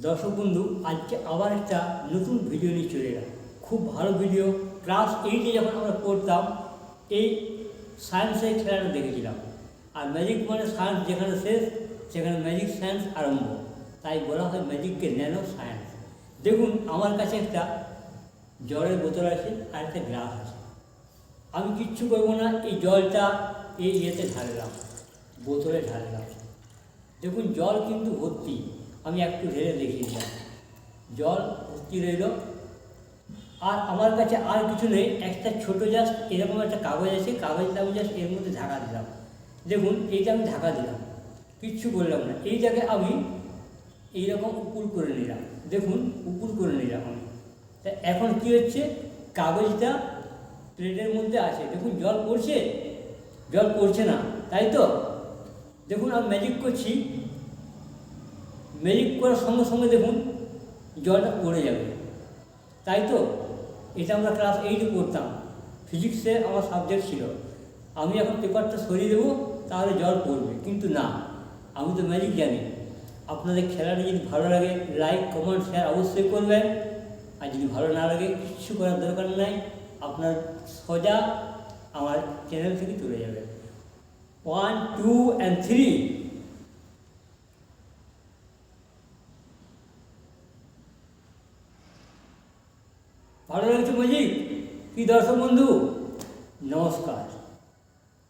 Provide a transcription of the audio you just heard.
দর্শক বন্ধু, আজকে আবার একটা নতুন ভিডিও নিয়ে চলে এলাম। খুব ভালো ভিডিও। ক্লাস 8-এ যখন আমরা পড়তাম এই সায়েন্সের খেলাটা দেখেছিলাম। আর ম্যাজিক মানে সায়েন্স যেখানে শেষ সেখানে ম্যাজিক সায়েন্স আরম্ভ, তাই বলা হয় ম্যাজিককে ন্যানো সায়েন্স। দেখুন, আমার কাছে একটা জলের বোতল আছে আর একটা গ্লাস আছে। আমি কিচ্ছু করবো না, এই জলটা এই ইয়েতে ঢাললাম, বোতলে ঢাললাম। দেখুন, জল কিন্তু ভর্তি। আমি একটু ঢেলে দেখিয়ে দিলাম, জল ভর্তি রইল। আর আমার কাছে আর কিছু নেই, একটা ছোটো জাস্ট এরকম একটা কাগজ আছে, কাগজটা আমি জাস্ট এর মধ্যে ঢাকা দিলাম। দেখুন, এইটা আমি ঢাকা দিলাম, কিচ্ছু করলাম না। এইটাকে আমি এইরকম উপুর করে নিলাম। দেখুন, উপুর করে নিলাম আমি। তা এখন কী হচ্ছে, কাগজটা প্লেটের মধ্যে আছে। দেখুন, জল পড়ছে, জল পড়ছে না, তাই তো? দেখুন, আমি ম্যাজিক করছি, ম্যাজিক করার সঙ্গে সঙ্গে দেখুন জলটা পড়ে যাবে, তাই তো? এটা আমরা ক্লাস 8-এ পড়তাম, ফিজিক্সে আমার সাবজেক্ট ছিল। আমি এখন পেপারটা সরিয়ে দেবো, তাহলে জল পড়বে, কিন্তু না, আমি তো ম্যাজিক জানি। আপনাদের খেলাটা যদি ভালো লাগে, লাইক কমেন্ট শেয়ার অবশ্যই করবেন। আর যদি ভালো না লাগে, কিচ্ছু করার দরকার নাই, আপনার সোজা আমার চ্যানেল থেকে চলে যাবে। 1, 2 and 3। ভালো লাগছে ম্যাজিক কি দর্শক বন্ধু? নমস্কার।